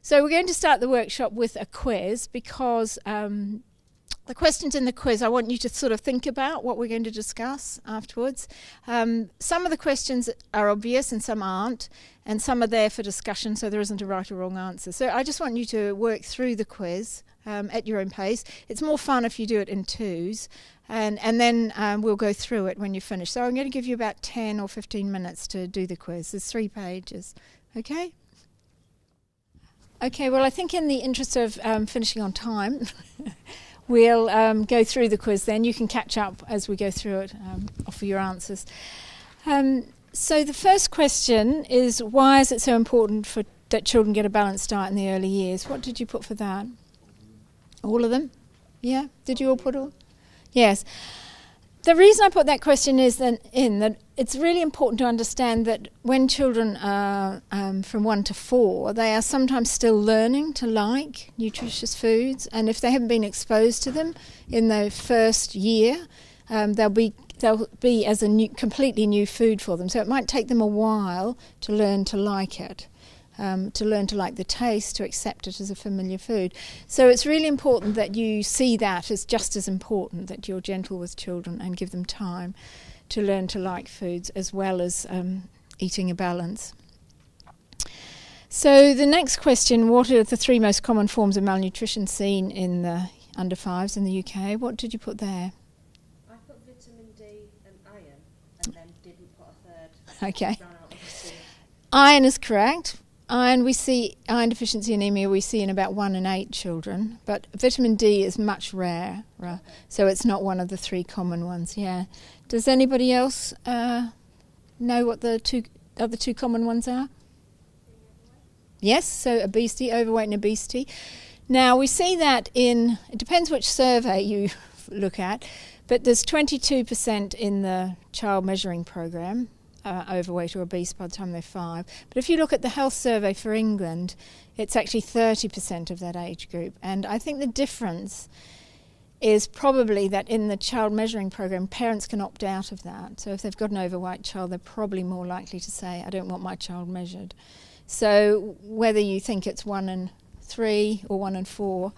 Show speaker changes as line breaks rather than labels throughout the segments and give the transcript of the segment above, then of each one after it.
So we're going to start the workshop with a quiz because the questions in the quiz I want you to sort of think about what we're going to discuss afterwards. Some of the questions are obvious and some aren't, and some are there for discussion, so there isn't a right or wrong answer. So I just want you to work through the quiz at your own pace. It's more fun if you do it in twos, and then we'll go through it when you finish. So I'm going to give you about 10 or 15 minutes to do the quiz. There's 3 pages. Okay? Okay, well, I think in the interest of finishing on time, we'll go through the quiz then. You can catch up as we go through it, offer your answers. So the first question is, why is it so important that children get a balanced diet in the early years? What did you put for that? All of them? Yeah? Did you all put all? Yes. The reason I put that question is that it's really important to understand that when children are from 1 to 4, they are sometimes still learning to like nutritious foods, and if they haven't been exposed to them in the first year, they'll be as a completely new food for them. So it might take them a while to learn to like it. To learn to like the taste, to accept it as a familiar food. So it's really important that you see that as just as important, that you're gentle with children and give them time to learn to like foods as well as eating a balance. So the next question, what are the 3 most common forms of malnutrition seen in the under 5s in the UK? What did you put there?
I put vitamin D and iron and then didn't put a third.
Okay. Iron is correct. Iron deficiency anemia we see in about 1 in 8 children, but vitamin D is much rarer, so it's not one of the 3 common ones. Yeah. Does anybody else know what the other 2 common ones are? Yes, so obesity, overweight and obesity. Now we see that it depends which survey you look at, but there's 22% in the child measuring programme. Overweight or obese by the time they're 5. But if you look at the health survey for England, it's actually 30% of that age group. And I think the difference is probably that in the child measuring program, parents can opt out of that. So if they've got an overweight child, they're probably more likely to say, I don't want my child measured. So whether you think it's 1 in 3 or 1 in 4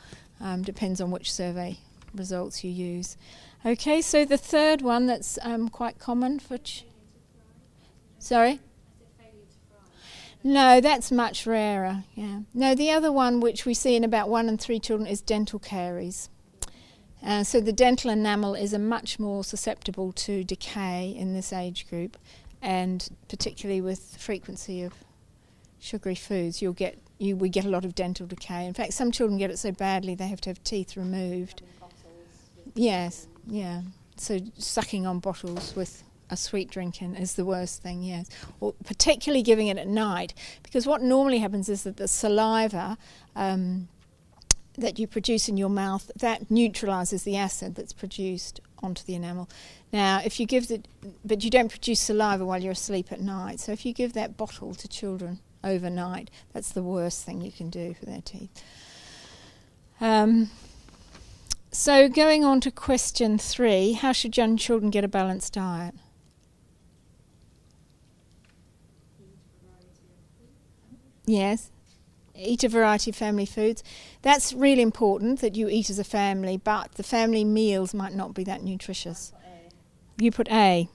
depends on which survey results you use. Okay, so the third one that's quite common for... Sorry? No, that's much rarer. Yeah. No, the other one which we see in about 1 in 3 children is dental caries. So the dental enamel is much more susceptible to decay in this age group, and particularly with the frequency of sugary foods, we get a lot of dental decay. In fact, some children get it so badly they have to have teeth removed. Yes, yeah. So sucking on bottles with a sweet drink in is the worst thing, yes. Or particularly giving it at night, because what normally happens is that the saliva that you produce in your mouth, that neutralises the acid that's produced onto the enamel. Now, if you give but you don't produce saliva while you're asleep at night, so if you give that bottle to children overnight, that's the worst thing you can do for their teeth. So going on to question 3, how should young children get a balanced diet? Yes, eat a variety of family foods. That's really important that you eat as a family, but the family meals might not be that nutritious. You put A.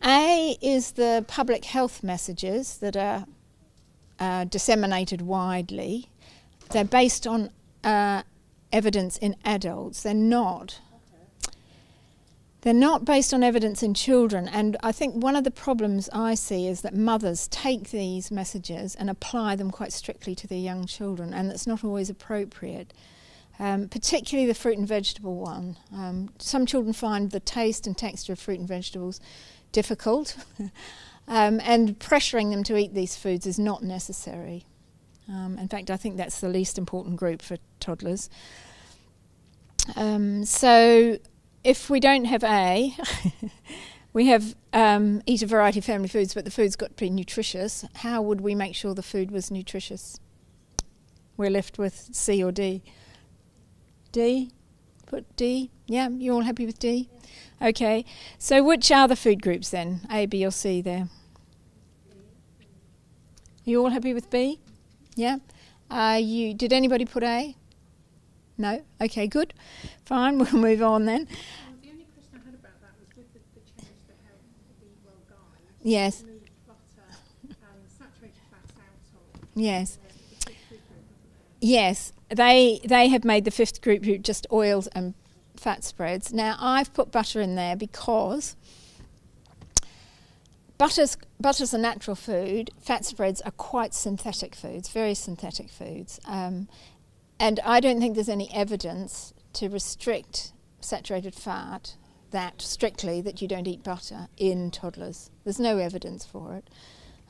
A is the public health messages that are disseminated widely. They're based on evidence in adults. They're not based on evidence in children, and I think one of the problems I see is that mothers take these messages and apply them quite strictly to their young children, and that's not always appropriate, particularly the fruit and vegetable one. Some children find the taste and texture of fruit and vegetables difficult, and pressuring them to eat these foods is not necessary. In fact, I think that's the least important group for toddlers. So if we don't have A, we have eat a variety of family foods, but the food's got to be nutritious. How would we make sure the food was nutritious? We're left with C or D. D? Put D? Yeah, you all happy with D? Okay, so which are the food groups then? A, B or C there? You all happy with B? Yeah? Did anybody put A? No? Okay, good. Fine, we'll move on then.
The only question I had about that was with the change to Health Eat Well guide.
Yes.
Moved butter and saturated fats out of
Yes.
the fifth food group, wasn't there?
Yes, they have made the fifth group just oils and fat spreads. Now, I've put butter in there because butter's a natural food. Fat spreads are quite synthetic foods, very synthetic foods. And I don't think there's any evidence to restrict saturated fat that strictly that you don't eat butter in toddlers. There's no evidence for it.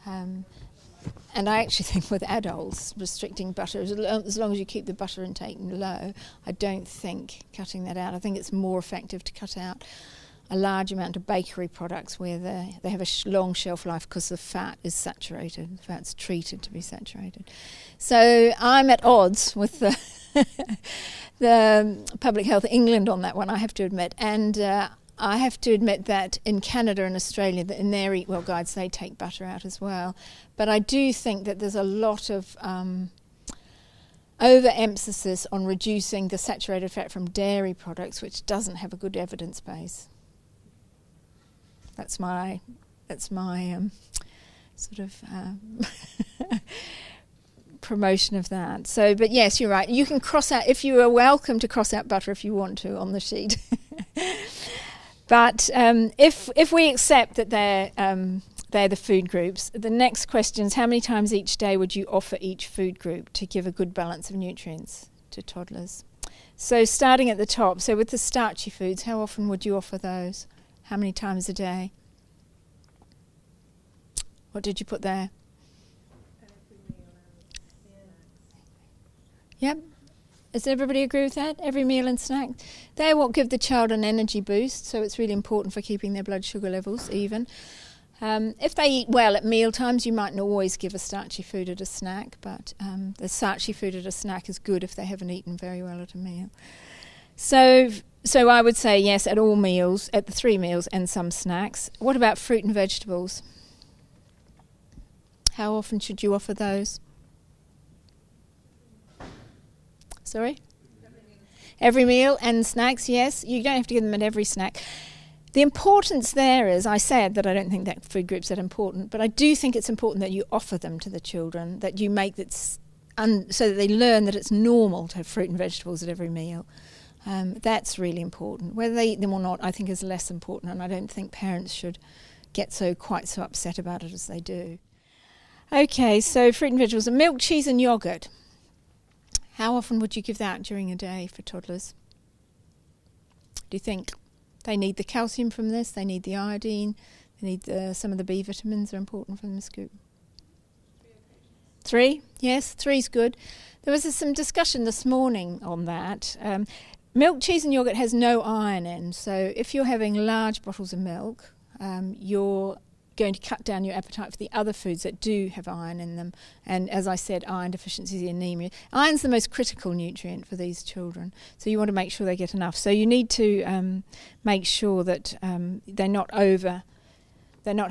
And I actually think with adults, restricting butter, as long as you keep the butter intake low, I don't think cutting that out. I think it's more effective to cut out a large amount of bakery products where they have a long shelf life because the fat is saturated, the fat's treated to be saturated. So I'm at odds with the Public Health England on that one, I have to admit. And I have to admit that in Canada and Australia, that in their Eat Well guides, they take butter out as well. But I do think that there's a lot of overemphasis on reducing the saturated fat from dairy products, which doesn't have a good evidence base. That's my sort of promotion of that. So, but yes, you're right. You can cross out, if you are welcome to cross out butter if you want to on the sheet. But if we accept that they're the food groups, the next question is how many times each day would you offer each food group to give a good balance of nutrients to toddlers? So starting at the top, so with the starchy foods, how often would you offer those? How many times a day? What did you put there? Yep. Does everybody agree with that? Every meal and snack? They're what give the child an energy boost, so it's really important for keeping their blood sugar levels even. If they eat well at meal times, you mightn't always give a starchy food at a snack, but the starchy food at a snack is good if they haven't eaten very well at a meal. So I would say yes at all meals, at the 3 meals and some snacks. What about fruit and vegetables? How often should you offer those? Sorry? Every meal and snacks, yes. You don't have to give them at every snack. The importance there is, I said that I don't think that food group's that important, but I do think it's important that you offer them to the children, that you make it so that they learn that it's normal to have fruit and vegetables at every meal. That's really important. Whether they eat them or not, I think is less important, and I don't think parents should get quite so upset about it as they do. Okay, so fruit and vegetables, and milk, cheese and yoghurt. How often would you give that during a day for toddlers? Do you think? They need the calcium from this, they need the iodine, they need some of the B vitamins are important from this group. 3? Yes, 3's good. There was some discussion this morning on that. Milk, cheese and yoghurt has no iron in, so if you're having large bottles of milk, you're going to cut down your appetite for the other foods that do have iron in them. And as I said, iron deficiency, anemia. Iron's the most critical nutrient for these children, so you want to make sure they get enough. So you need to make sure that they're not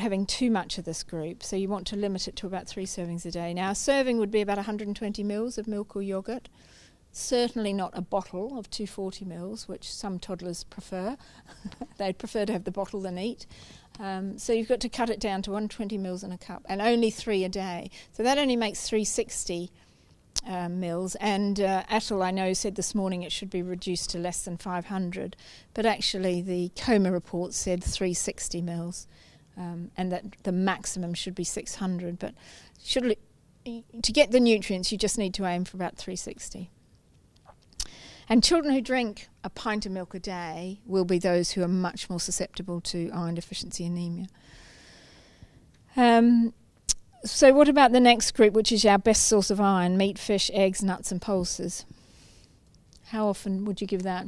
having too much of this group. So you want to limit it to about 3 servings a day. Now, a serving would be about 120 mils of milk or yoghurt. Certainly not a bottle of 240 mils, which some toddlers prefer. They'd prefer to have the bottle than eat. So you've got to cut it down to 120 mils in a cup, and only 3 a day. So that only makes 360 mils. And Atul, I know, said this morning it should be reduced to less than 500. But actually the COMA report said 360 mils, and that the maximum should be 600. But to get the nutrients, you just need to aim for about 360. And children who drink a pint of milk a day will be those who are much more susceptible to iron deficiency anemia. So what about the next group, which is our best source of iron, meat, fish, eggs, nuts and pulses? How often would you give that?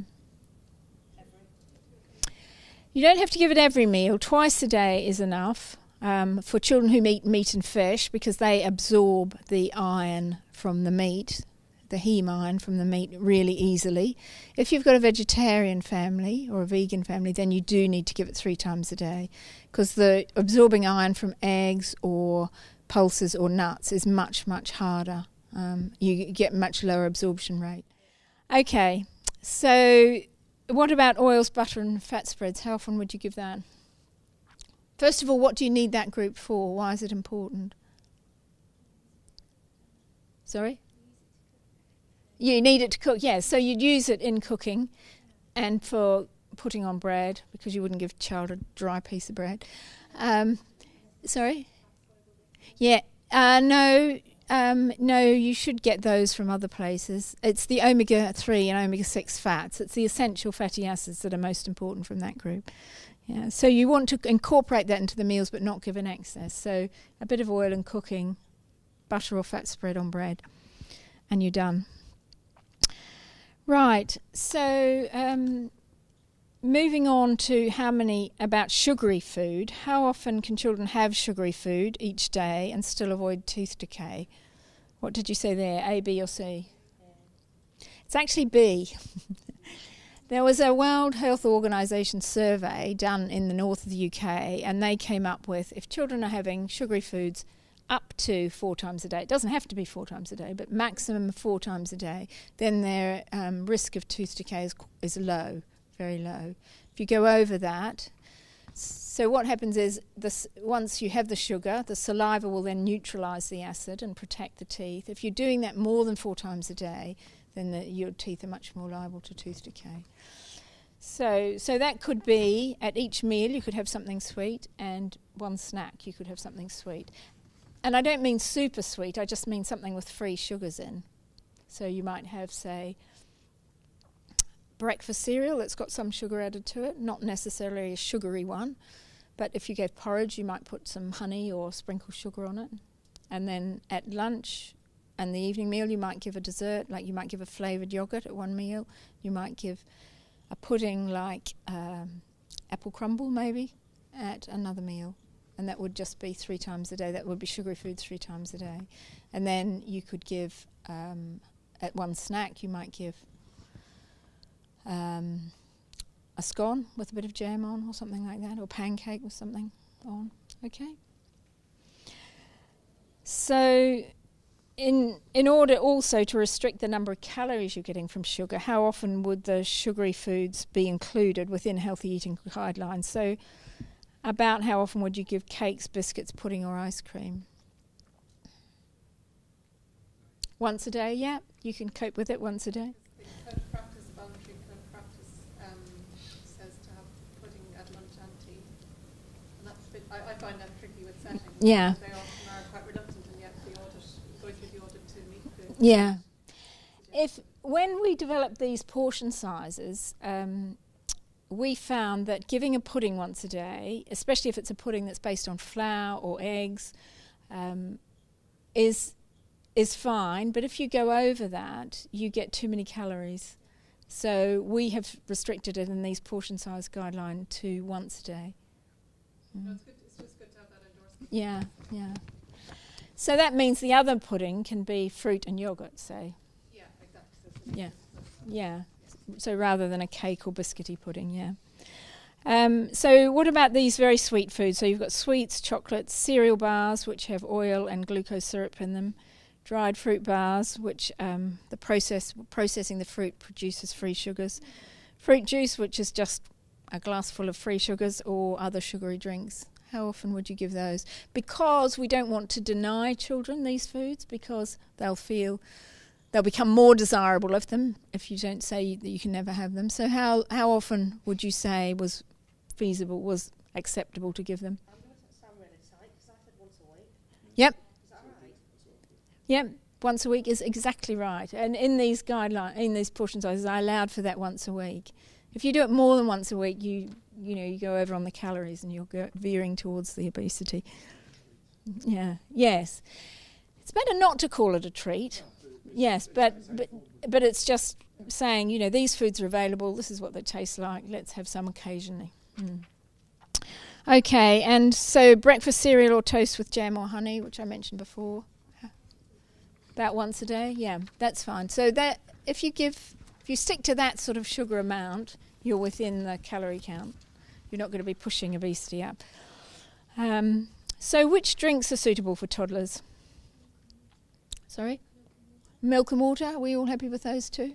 You don't have to give it every meal. Twice a day is enough for children who eat meat and fish, because they absorb the iron from the meat, the heme iron from the meat, really easily. If you've got a vegetarian family or a vegan family, then you do need to give it 3 times a day, because the absorbing iron from eggs or pulses or nuts is much, much harder You get much lower absorption rate. Okay, so what about oils, butter and fat spreads? How often would you give that? First of all, what do you need that group for? Why is it important? Sorry? You need it to cook, yes. So you'd use it in cooking and for putting on bread, because you wouldn't give a child a dry piece of bread. Sorry? Yeah. No, you should get those from other places. It's the omega-3 and omega-6 fats. It's the essential fatty acids that are most important from that group. Yeah. So you want to incorporate that into the meals but not give an excess. So a bit of oil in cooking, butter or fat spread on bread, and you're done. Right, so moving on to about sugary food. How often can children have sugary food each day and still avoid tooth decay? What did you say there, A, B or C? It's actually B. There was a World Health Organization survey done in the north of the UK, and they came up with, if children are having sugary foods up to 4 times a day, it doesn't have to be 4 times a day, but maximum 4 times a day, then their risk of tooth decay is low, very low. If you go over that, so what happens is once you have the sugar, the saliva will then neutralise the acid and protect the teeth. If you're doing that more than 4 times a day, then your teeth are much more liable to tooth decay. So that could be, at each meal you could have something sweet, and one snack you could have something sweet. And I don't mean super sweet, I just mean something with free sugars in. So you might have, say, breakfast cereal that's got some sugar added to it, not necessarily a sugary one, but if you gave porridge you might put some honey or sprinkle sugar on it. And then at lunch and the evening meal you might give a dessert, like you might give a flavoured yoghurt at one meal, you might give a pudding like apple crumble maybe at another meal. And that would just be 3 times a day. That would be sugary food 3 times a day. And then you could give, at one snack, you might give a scone with a bit of jam on or something like that, or pancake with something on. Okay? So in order also to restrict the number of calories you're getting from sugar, how often would the sugary foods be included within healthy eating guidelines? So about how often would you give cakes, biscuits, pudding or ice cream? Once a day, yeah. You can cope with it once a day.
The code of practice, voluntary code of practice, says to have pudding at lunch and tea. And that's a bit, I find that tricky with settings.
Yeah.
They often are quite reluctant, and yet the audit, going through the audit to meet the...
Yeah. When we developed these portion sizes, we found that giving a pudding once a day, especially if it's a pudding that's based on flour or eggs, is fine. But if you go over that, you get too many calories. So we have restricted it in these portion size guideline to once a day.
No, it's just good to have that endorsement.
Yeah, yeah. So that means the other pudding can be fruit and yoghurt, say.
Yeah, exactly.
Yeah, yeah. So rather than a cake or biscuity pudding, yeah. So what about these very sweet foods? So you've got sweets, chocolates, cereal bars, which have oil and glucose syrup in them, dried fruit bars, which processing the fruit produces free sugars, fruit juice, which is just a glass full of free sugars, or other sugary drinks. How often would you give those? Because we don't want to deny children these foods, because they'll become more desirable of them if you don't say that you can never have them. So how often would you say was feasible, was acceptable to give them?
I'm going to sound really tight because I said once a week.
Yep.
Is that right?
Yep. Once a week is exactly right. And in these guidelines, in these portion sizes, I allowed for that once a week. If you do it more than once a week, you go over on the calories and you're veering towards the obesity. Yeah. Yes. It's better not to call it a treat. Yes, but it's just saying, these foods are available, this is what they taste like, let's have some occasionally. Okay, and so breakfast cereal or toast with jam or honey, which I mentioned before, about once a day, yeah, that's fine. So that if you stick to that sort of sugar amount, you're within the calorie count. You're not going to be pushing obesity up. So which drinks are suitable for toddlers? Sorry? Milk and water, are we all happy with those two?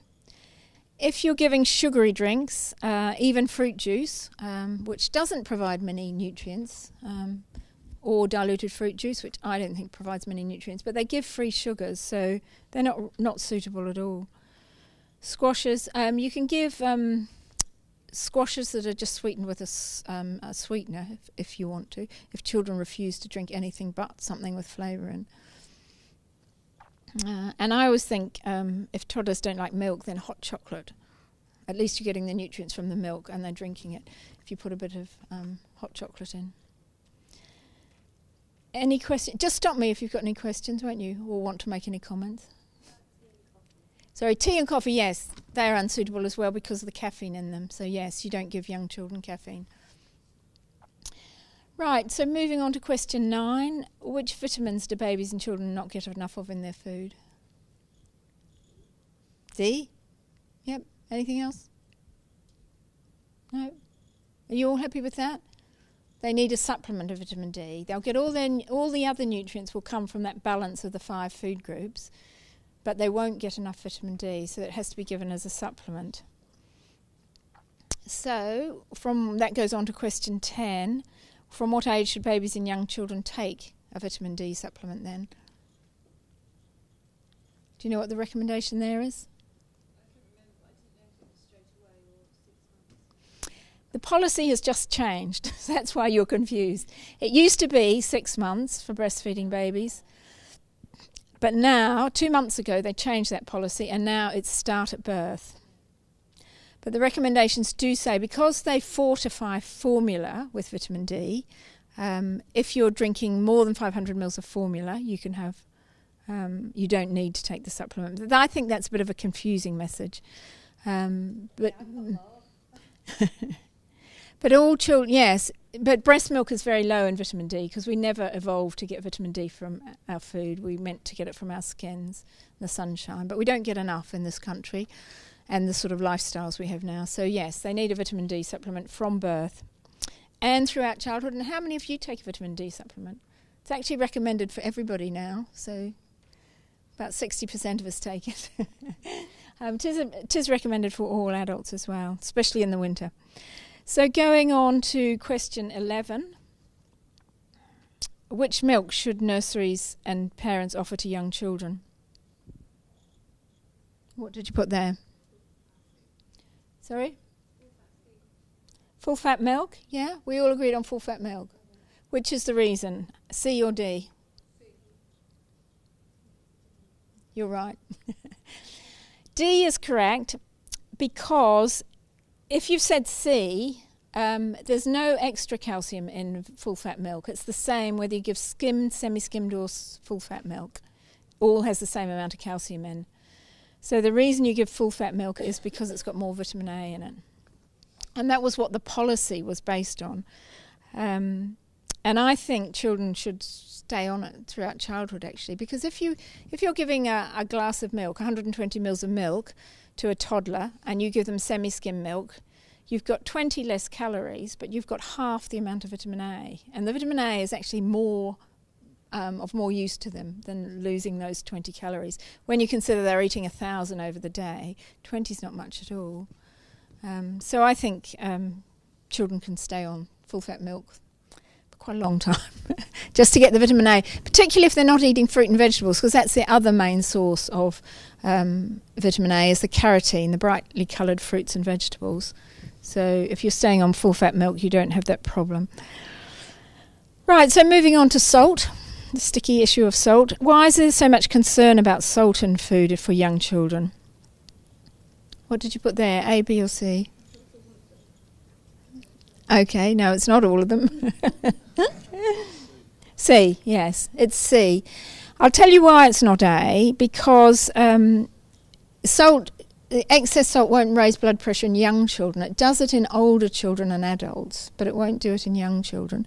If you're giving sugary drinks, even fruit juice, which doesn't provide many nutrients, or diluted fruit juice, which I don't think provides many nutrients, but they give free sugars, so they're not suitable at all. Squashes, you can give squashes that are just sweetened with a sweetener if you want to, if children refuse to drink anything but something with flavour in. And I always think if toddlers don't like milk, then hot chocolate. At least you're getting the nutrients from the milk and they're drinking it if you put a bit of hot chocolate in. Any questions? Just stop me if you've got any questions, won't you? Or want to make any comments? Sorry, tea and coffee, yes. They're unsuitable as well because of the caffeine in them. So yes, you don't give young children caffeine. Right, so moving on to question 9. Which vitamins do babies and children not get enough of in their food? D? Yep. Anything else? No? Are you all happy with that? They need a supplement of vitamin D. They'll get all the other nutrients will come from that balance of the 5 food groups, but they won't get enough vitamin D, so it has to be given as a supplement. So, from that goes on to question 10. From what age should babies and young children take a vitamin D supplement then? Do you know what the recommendation there is? The policy has just changed, so that's why you're confused. It used to be 6 months for breastfeeding babies, but now, 2 months ago, they changed that policy, and now it's start at birth. But the recommendations do say, because they fortify formula with vitamin D, if you're drinking more than 500 mils of formula, you can have, you don't need to take the supplement. I think that's a bit of a confusing message. But all children, yes, but breast milk is very low in vitamin D because we never evolved to get vitamin D from our food. We meant to get it from our skins, the sunshine, but we don't get enough in this country and the sort of lifestyles we have now. So yes, they need a vitamin D supplement from birth and throughout childhood. And how many of you take a vitamin D supplement? It's actually recommended for everybody now, so about 60% of us take it. It is recommended for all adults as well, especially in the winter. So going on to question 11. Which milk should nurseries and parents offer to young children? What did you put there? Sorry? Full fat milk? Yeah, we all agreed on full fat milk. Which is the reason? C or D? You're right. D is correct because if you've said C, there's no extra calcium in full fat milk. It's the same whether you give skimmed, semi-skimmed or full fat milk. All has the same amount of calcium in. So the reason you give full fat milk is because it's got more vitamin A in it. And that was what the policy was based on. And I think children should stay on it throughout childhood actually, because if you're giving a glass of milk, 120 mils of milk to a toddler, and you give them semi-skim milk, you've got 20 less calories, but you've got half the amount of vitamin A. And the vitamin A is actually more of more use to them than losing those 20 calories. When you consider they're eating 1,000 over the day, 20 is not much at all. So I think children can stay on full-fat milk for quite a long time just to get the vitamin A, particularly if they're not eating fruit and vegetables, because that's the other main source of vitamin A is the carotene, the brightly coloured fruits and vegetables. So if you're staying on full-fat milk, you don't have that problem. Right, so moving on to salt. The sticky issue of salt. Why is there so much concern about salt in food for young children? What did you put there, A, B or C? Okay, no, it's not all of them. C, yes, it's C. I'll tell you why it's not A, because excess salt won't raise blood pressure in young children. It does it in older children and adults, but it won't do it in young children.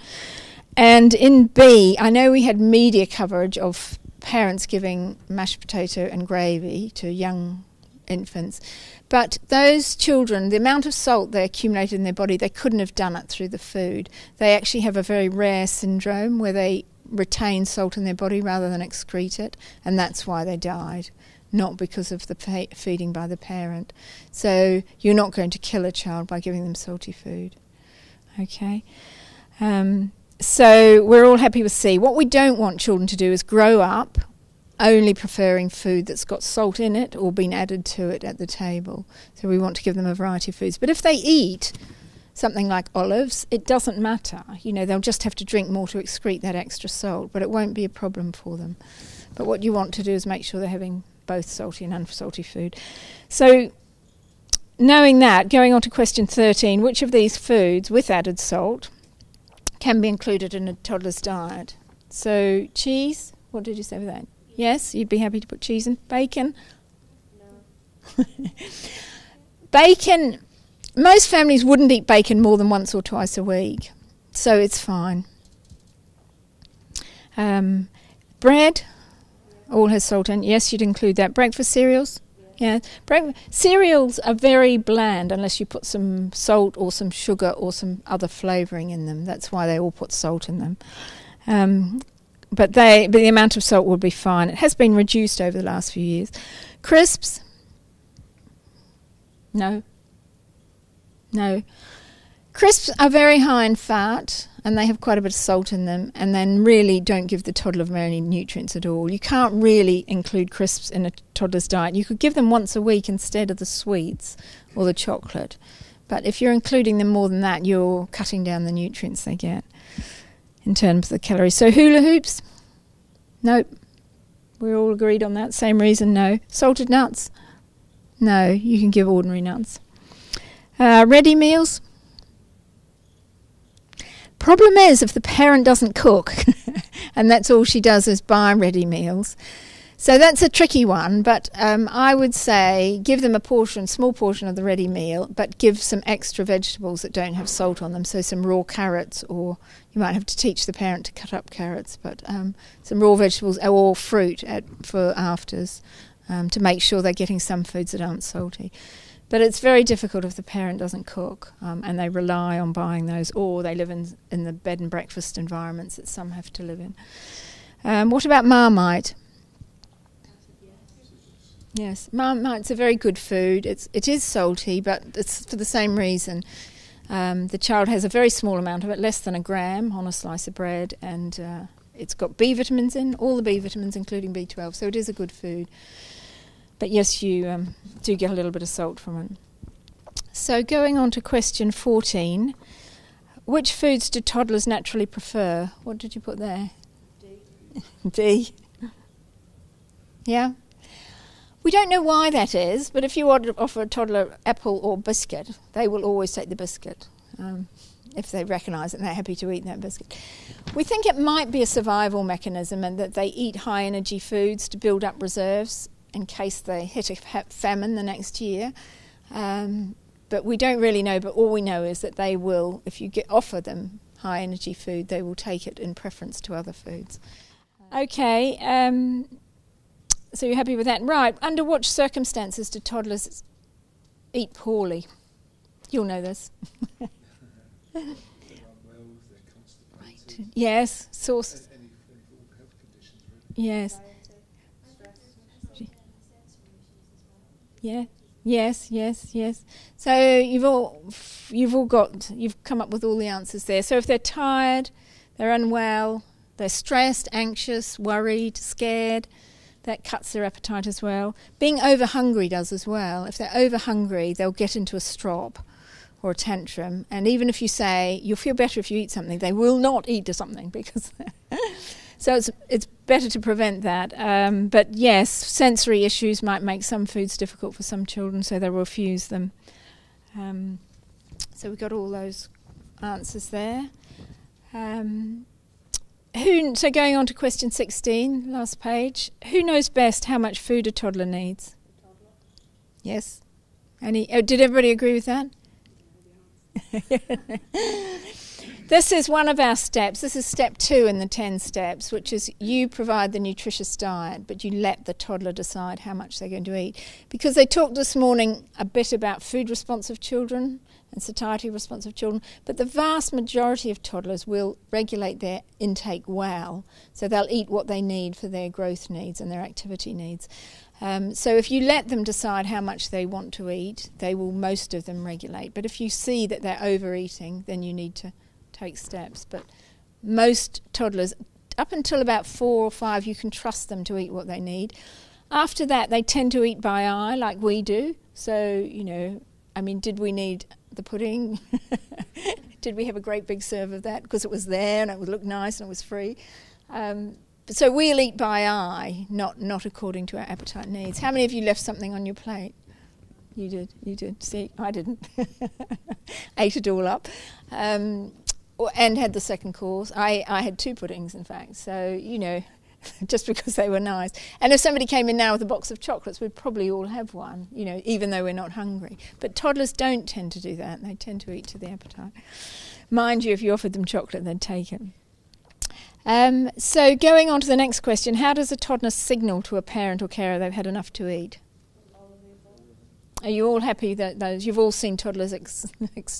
And in B, I know we had media coverage of parents giving mashed potato and gravy to young infants, but those children, the amount of salt they accumulated in their body, they couldn't have done it through the food. They actually have a very rare syndrome where they retain salt in their body rather than excrete it, and that's why they died. not because of the feeding by the parent. So you're not going to kill a child by giving them salty food. Okay. So we're all happy with C. What we don't want children to do is grow up only preferring food that's got salt in it or been added to it at the table. So we want to give them a variety of foods. But if they eat something like olives, it doesn't matter. You know, they'll just have to drink more to excrete that extra salt, but it won't be a problem for them. But what you want to do is make sure they're having both salty and unsalty food. So knowing that, going on to question 13, which of these foods with added salt can be included in a toddler's diet? So cheese, what did you say with that? Yes, you'd be happy to put cheese in. Bacon? No. Bacon, most families wouldn't eat bacon more than once or twice a week, so it's fine. Bread, all has salt in. Yes, you'd include that. Breakfast cereals? Yeah. Cereals are very bland unless you put some salt or some sugar or some other flavouring in them. That's why they all put salt in them. But the amount of salt will be fine. It has been reduced over the last few years. Crisps? No. No. Crisps are very high in fat and they have quite a bit of salt in them and then really don't give the toddler very many nutrients at all. You can't really include crisps in a toddler's diet. You could give them once a week instead of the sweets or the chocolate. But if you're including them more than that, you're cutting down the nutrients they get in terms of the calories. So hula hoops? Nope. We're all agreed on that. Same reason, no. Salted nuts? No, you can give ordinary nuts. Ready meals? Problem is if the parent doesn't cook and that's all she does is buy ready meals. So that's a tricky one, but I would say give them a small portion of the ready meal, but give some extra vegetables that don't have salt on them, so some raw carrots, or you might have to teach the parent to cut up carrots, but some raw vegetables or fruit for afters to make sure they're getting some foods that aren't salty. But it's very difficult if the parent doesn't cook and they rely on buying those, or they live in the bed and breakfast environments that some have to live in. What about Marmite? Yes, Marmite's a very good food. It is salty, but it's for the same reason. The child has a very small amount of it, less than a gram on a slice of bread, and it's got B vitamins in, all the B vitamins including B12, so it is a good food. But yes, you do get a little bit of salt from it. So going on to question 14, which foods do toddlers naturally prefer? What did you put there? D. D. Yeah? We don't know why that is, but if you offer a toddler apple or biscuit, they will always take the biscuit if they recognise it and they're happy to eat that biscuit. We think it might be a survival mechanism and that they eat high energy foods to build up reserves in case they hit a famine the next year. But we don't really know, but all we know is that they will, if you offer them high energy food, they will take it in preference to other foods. Okay, so you're happy with that? Right, under what circumstances do toddlers eat poorly? You'll know this.
Right.
Yes, source.
Any health conditions, really.
Yes. Yeah. Yes. So you've come up with all the answers there. So if they're tired, they're unwell, they're stressed, anxious, worried, scared, that cuts their appetite as well. Being over hungry does as well. If they're over hungry, they'll get into a strop or a tantrum, and even if you say you'll feel better if you eat something, they will not eat something because so it's better to prevent that. But yes, sensory issues might make some foods difficult for some children, so they'll refuse them. So we've got all those answers there. So going on to question 16, last page. Who knows best how much food a toddler needs? Yes. Did everybody agree with that? This is one of our steps. This is step 2 in the 10 steps, which is you provide the nutritious diet, but you let the toddler decide how much they're going to eat. Because they talked this morning a bit about food-responsive children and satiety-responsive children, but the vast majority of toddlers will regulate their intake well, so they'll eat what they need for their growth needs and their activity needs. So if you let them decide how much they want to eat, they will, most of them, regulate. But if you see that they're overeating, then you need to take steps. But most toddlers, up until about 4 or 5, you can trust them to eat what they need. After that, they tend to eat by eye, like we do. So, did we need the pudding? Did we have a great big serve of that? Because it was there and it would look nice and it was free. So we'll eat by eye, not according to our appetite needs. How many of you left something on your plate? You did. See, I didn't. Ate it all up. And had the second course. I had 2 puddings, in fact. So, just because they were nice. And if somebody came in now with a box of chocolates, we'd probably all have one, even though we're not hungry. But toddlers don't tend to do that. They tend to eat to the appetite. Mind you, if you offered them chocolate, they'd take it. So going on to the next question, how does a toddler signal to a parent or carer they've had enough to eat? Are you all happy that you've all seen toddlers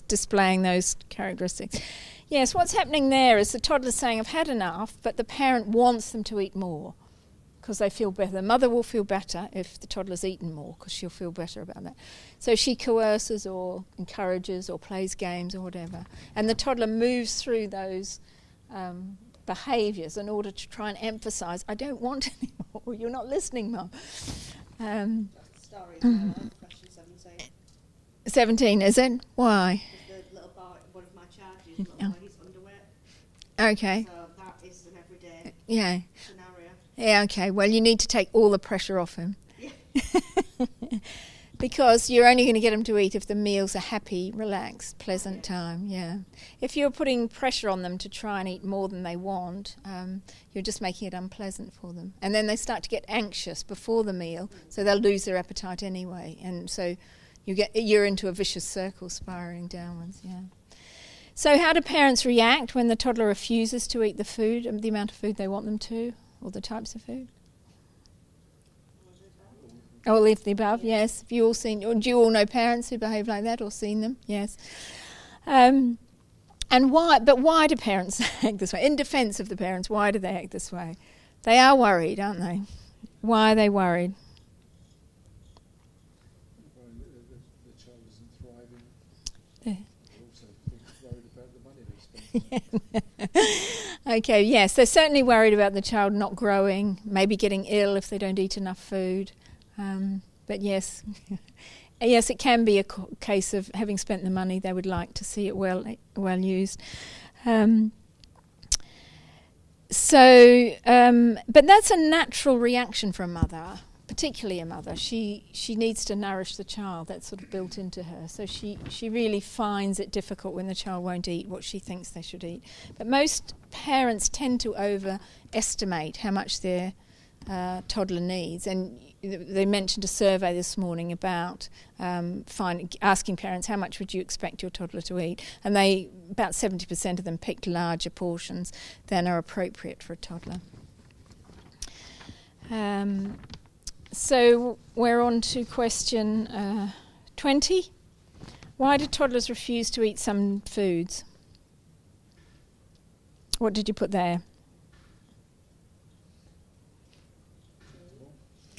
displaying those characteristics? Yes, what's happening there is the toddler's saying, I've had enough, but the parent wants them to eat more because they feel better. The mother will feel better if the toddler's eaten more because she'll feel better about that. So she coerces or encourages or plays games or whatever. And the toddler moves through those behaviours in order to try and emphasise, I don't want any more, you're not listening, Mum.
Stories now, question 17.
17, is it? Why?
The little boy, one of my charges, little boy, he's underweight.
Okay.
So that is an everyday scenario.
Yeah, okay. Well, you need to take all the pressure off him.
Yeah.
Because you're only going to get them to eat if the meal's a happy, relaxed, pleasant time, yeah. If you're putting pressure on them to try and eat more than they want, you're just making it unpleasant for them. And then they start to get anxious before the meal, so they'll lose their appetite anyway. And so you're into a vicious circle spiralling downwards, yeah. So how do parents react when the toddler refuses to eat the food, the amount of food they want them to, or the types of food? All of the above, yes. Have you all seen, or do you all know parents who behave like that or seen them? Yes. And why? But why do parents act this way? In defence of the parents, why do they act this way? They are worried, aren't they? Why are they worried?
Well, the child isn't thriving. They're also worried about the money they spend.
Okay, yes. They're certainly worried about the child not growing, maybe getting ill if they don't eat enough food. But yes, yes, it can be a case of having spent the money, they would like to see it well used. But that's a natural reaction for a mother, particularly a mother. She needs to nourish the child. That's sort of built into her. So she really finds it difficult when the child won't eat what she thinks they should eat. But most parents tend to overestimate how much their toddler needs, and they mentioned a survey this morning about asking parents how much would you expect your toddler to eat, and about 70% of them picked larger portions than are appropriate for a toddler. So we're on to question 20. Why do toddlers refuse to eat some foods? What did you put there?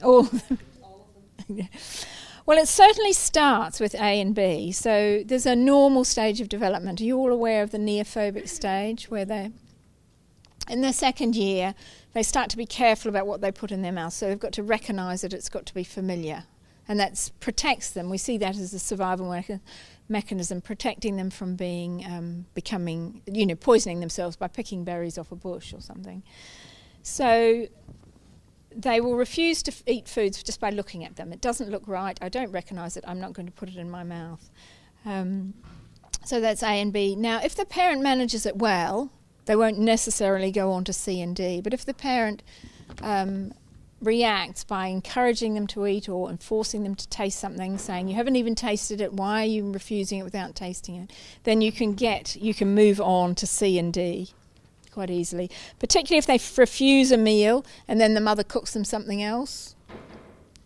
All of them. Yeah. Well, it certainly starts with A and B. So there's a normal stage of development. Are you all aware of the neophobic stage, where they're in their second year, they start to be careful about what they put in their mouth. So they've got to recognise that it's got to be familiar, and that protects them. We see that as a survival mechanism, protecting them from becoming, poisoning themselves by picking berries off a bush or something. So they will refuse to eat foods just by looking at them. It doesn't look right, I don't recognise it, I'm not going to put it in my mouth. So that's A and B. Now, if the parent manages it well, they won't necessarily go on to C and D. But if the parent reacts by encouraging them to eat or enforcing them to taste something, saying, you haven't even tasted it, why are you refusing it without tasting it? Then you can move on to C and D quite easily, particularly if they refuse a meal and then the mother cooks them something else,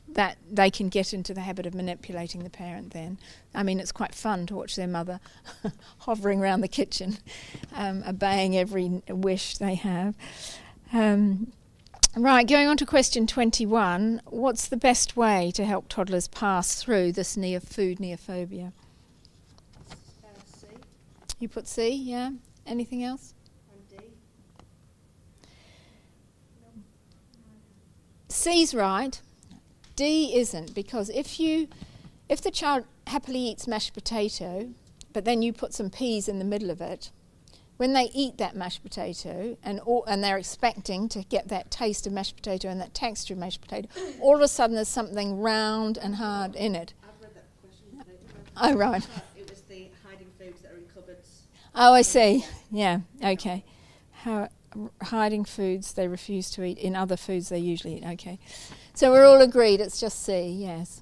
that they can get into the habit of manipulating the parent then. I mean, it's quite fun to watch their mother hovering around the kitchen, obeying every wish they have. Right, going on to question 21. What's the best way to help toddlers pass through this food neophobia?
C.
You put C, yeah? Anything else?
And D.
C's right. D isn't, because if the child happily eats mashed potato, but then you put some peas in the middle of it, when they eat that mashed potato and they're expecting to get that taste of mashed potato and that texture of mashed potato, all of a sudden there's something round and hard in it.
I've read that question today.
Oh, right.
It was the hiding foods that are in cupboards.
Oh, I see. Yeah, okay. Hiding foods they refuse to eat. In other foods they usually eat. Okay. So we're all agreed it's just C, yes.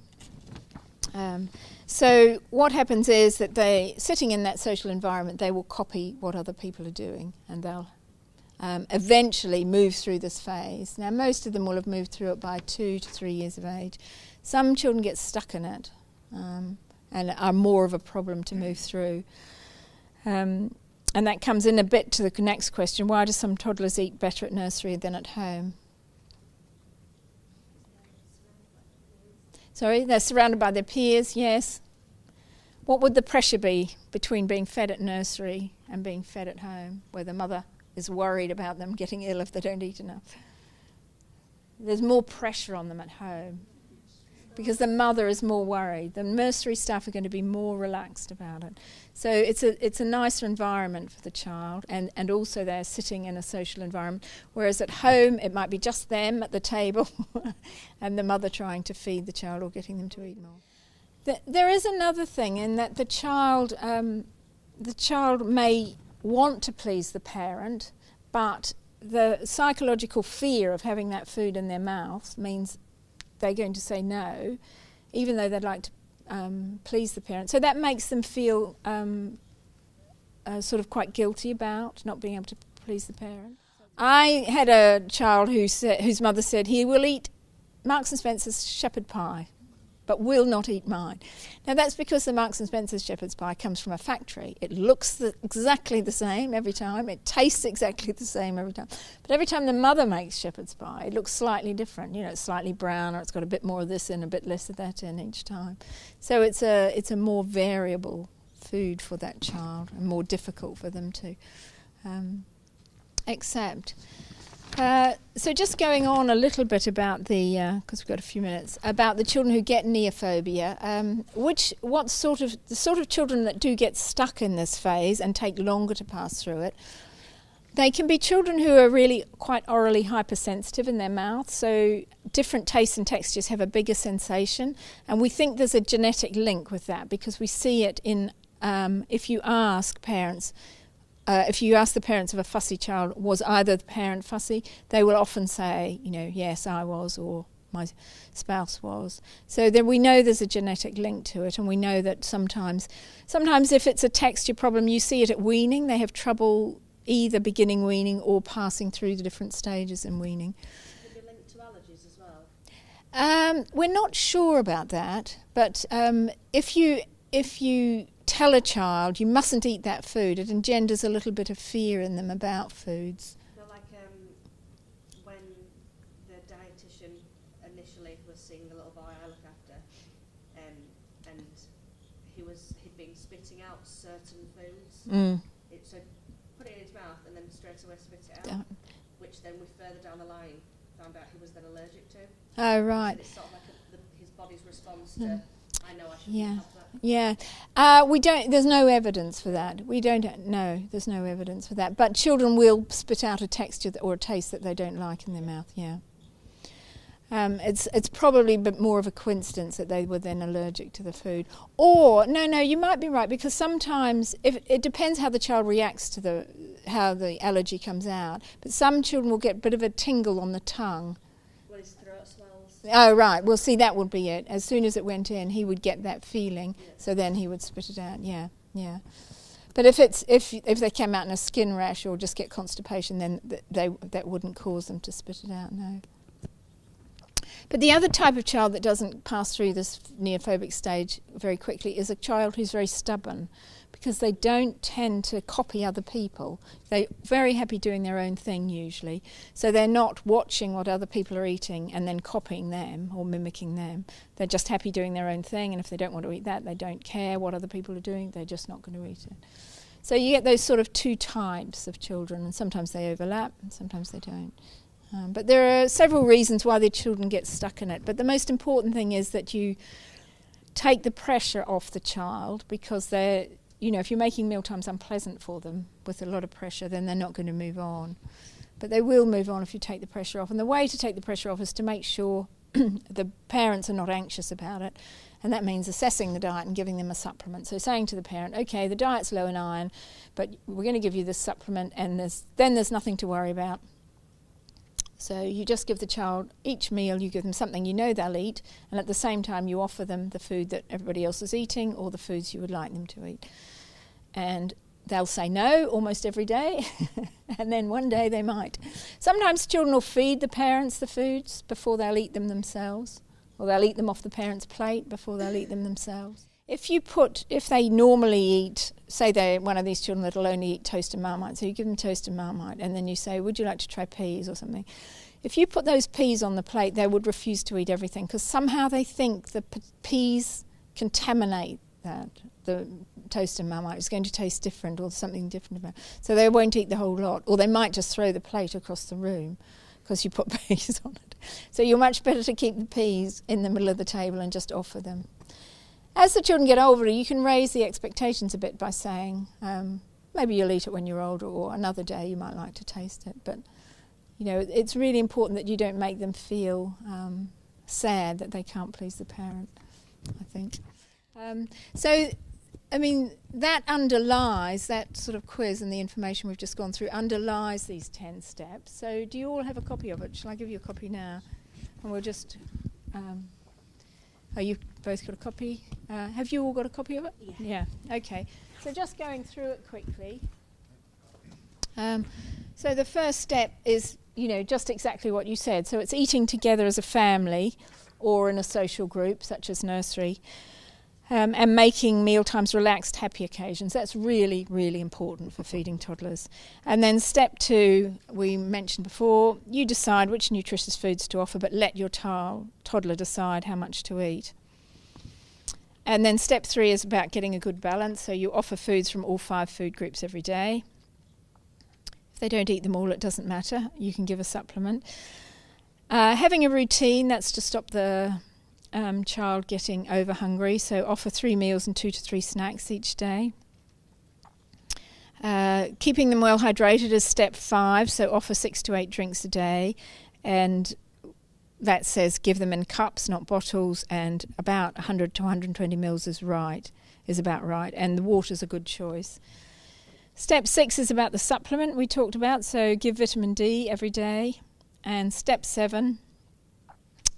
So what happens is that sitting in that social environment, they will copy what other people are doing, and they'll eventually move through this phase. Now, most of them will have moved through it by 2 to 3 years of age. Some children get stuck in it and are more of a problem to move through. And that comes in a bit to the next question. Why do some toddlers eat better at nursery than at home? Sorry, they're surrounded by their peers, yes. What would the pressure be between being fed at nursery and being fed at home, where the mother is worried about them getting ill if they don't eat enough? There's more pressure on them at home because the mother is more worried. The nursery staff are going to be more relaxed about it. So it's a nicer environment for the child, and also they're sitting in a social environment, whereas at home it might be just them at the table and the mother trying to feed the child or getting them to eat more. There is another thing in that the child may want to please the parent, but the psychological fear of having that food in their mouth means they're going to say no, even though they'd like to please the parent. So that makes them feel sort of quite guilty about not being able to please the parent. I had a child whose mother said he will eat Marks and Spencer's shepherd pie, but will not eat mine. Now that's because the Marks and Spencer's shepherd's pie comes from a factory. It looks exactly the same every time. It tastes exactly the same every time. But every time the mother makes shepherd's pie, it looks slightly different. You know, it's slightly brown, or it's got a bit more of this in, a bit less of that in each time. So it's a more variable food for that child and more difficult for them to accept. So just going on a little bit about because we've got a few minutes, about the children who get neophobia, the sort of children that do get stuck in this phase and take longer to pass through it, they can be children who are really quite orally hypersensitive in their mouth, so different tastes and textures have a bigger sensation, and we think there's a genetic link with that because we see it in, if you ask the parents of a fussy child, was either the parent fussy, they will often say, yes, I was, or my spouse was. So then we know there's a genetic link to it, and we know that sometimes if it's a texture problem, you see it at weaning. They have trouble either beginning weaning or passing through the different stages in weaning.
Could it be linked to allergies as well?
We're not sure about that, but if you tell a child you mustn't eat that food, it engenders a little bit of fear in them about foods.
No, like when the dietitian initially was seeing the little boy I look after, and he'd been spitting out certain foods. So put it in his mouth and then straight away spit it out, which then we further down the line found out he was then allergic to.
Oh, right.
So it's sort of like his body's response to, I know I shouldn't have that.
Yeah, we don't. There's no evidence for that. We don't know. There's no evidence for that. But children will spit out a texture or a taste that they don't like in their mouth. Yeah. It's probably a bit more of a coincidence that they were then allergic to the food. Or no, you might be right, because sometimes it depends how the child reacts to how the allergy comes out. But some children will get a bit of a tingle on the tongue.
Well, his throat swells.
Oh, right. Well, see, that would be it. As soon as it went in, he would get that feeling, so then he would spit it out. Yeah. But if they came out in a skin rash or just get constipation, then that wouldn't cause them to spit it out, no. But the other type of child that doesn't pass through this neophobic stage very quickly is a child who's very stubborn, because they don't tend to copy other people. They're very happy doing their own thing usually. So they're not watching what other people are eating and then copying them or mimicking them. They're just happy doing their own thing, and if they don't want to eat that, they don't care what other people are doing, they're just not going to eat it. So you get those sort of two types of children, and sometimes they overlap and sometimes they don't. But there are several reasons why the children get stuck in it. But the most important thing is that you take the pressure off the child, because they're, you know, if you're making mealtimes unpleasant for them with a lot of pressure, then they're not going to move on. But they will move on if you take the pressure off. And the way to take the pressure off is to make sure the parents are not anxious about it. And that means assessing the diet and giving them a supplement. So saying to the parent, okay, the diet's low in iron, but we're going to give you this supplement, and then there's nothing to worry about. So you just give the child, each meal you give them something you know they'll eat, and at the same time you offer them the food that everybody else is eating or the foods you would like them to eat. And they'll say no almost every day, and then one day they might. Sometimes children will feed the parents the foods before they'll eat them themselves, or they'll eat them off the parent's plate before they'll eat them themselves. If they normally eat, say they're one of these children that'll only eat toast and Marmite, so you give them toast and Marmite, and then you say, would you like to try peas or something? If you put those peas on the plate, they would refuse to eat everything, because somehow they think the peas contaminate that. The toast and Marmite is going to taste different, or something different about it. So they won't eat the whole lot, or they might just throw the plate across the room because you put peas on it. So you're much better to keep the peas in the middle of the table and just offer them. As the children get older, you can raise the expectations a bit by saying, maybe you'll eat it when you're older, or another day you might like to taste it. But, you know, it's really important that you don't make them feel sad that they can't please the parent, I think. So, I mean, that underlies, that sort of quiz and the information we've just gone through underlies these 10 steps. So do you all have a copy of it? Shall I give you a copy now? And we'll just... Oh, you've both got a copy. Have you all got a copy of it? Yeah. Okay. So just going through it quickly. So the first step is, you know, just exactly what you said. So it's eating together as a family or in a social group, such as nursery, and making mealtimes relaxed, happy occasions. That's really, really important for feeding toddlers. And then step 2, we mentioned before, you decide which nutritious foods to offer, but let your toddler decide how much to eat. And then step 3 is about getting a good balance. So you offer foods from all 5 food groups every day. If they don't eat them all, it doesn't matter. You can give a supplement. Having a routine, that's to stop the child getting over hungry, so offer 3 meals and 2 to 3 snacks each day. Keeping them well hydrated is step 5, so offer 6 to 8 drinks a day, and that says give them in cups, not bottles, and about 100 to 120 mils is about right, and the water's a good choice. Step 6 is about the supplement we talked about, so give vitamin D every day. And step 7,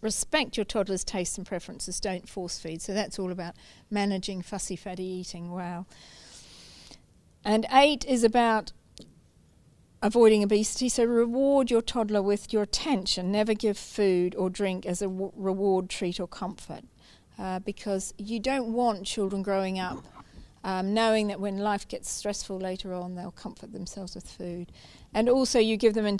respect your toddler's tastes and preferences, don't force feed. So that's all about managing fussy, fatty eating well. And 8 is about avoiding obesity. So reward your toddler with your attention. Never give food or drink as a reward, treat or comfort. Because you don't want children growing up knowing that when life gets stressful later on, they'll comfort themselves with food. And also you give them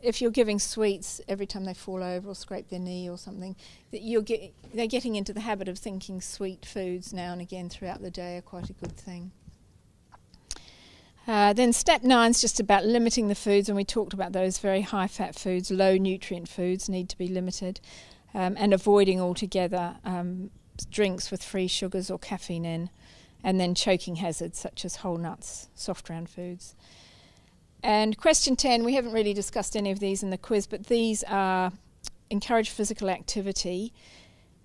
if you're giving sweets every time they fall over or scrape their knee or something, that they're getting into the habit of thinking sweet foods now and again throughout the day are quite a good thing. Then step 9 is just about limiting the foods, and we talked about those very high-fat foods, low-nutrient foods need to be limited, and avoiding altogether drinks with free sugars or caffeine in, and then choking hazards such as whole nuts, soft round foods. And question 10, we haven't really discussed any of these in the quiz, but these are encourage physical activity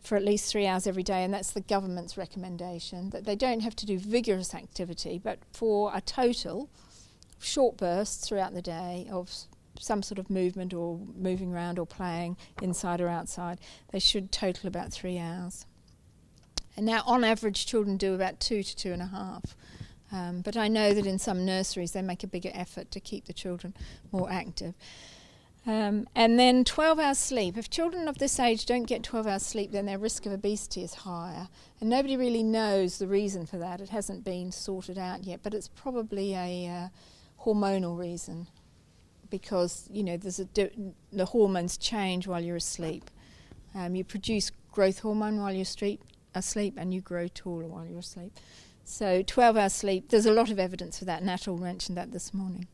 for at least 3 hours every day, and that's the government's recommendation, that they don't have to do vigorous activity, but for a total short bursts throughout the day of some sort of movement or moving around or playing inside or outside, they should total about 3 hours. And now on average children do about 2 to 2.5. But I know that in some nurseries they make a bigger effort to keep the children more active. And then 12 hours sleep. If children of this age don't get 12 hours sleep, then their risk of obesity is higher. And nobody really knows the reason for that. It hasn't been sorted out yet, but it's probably a hormonal reason, because, you know, the hormones change while you're asleep. You produce growth hormone while you're asleep, and you grow taller while you're asleep. So 12 hours sleep, there's a lot of evidence for that. Natal mentioned that this morning.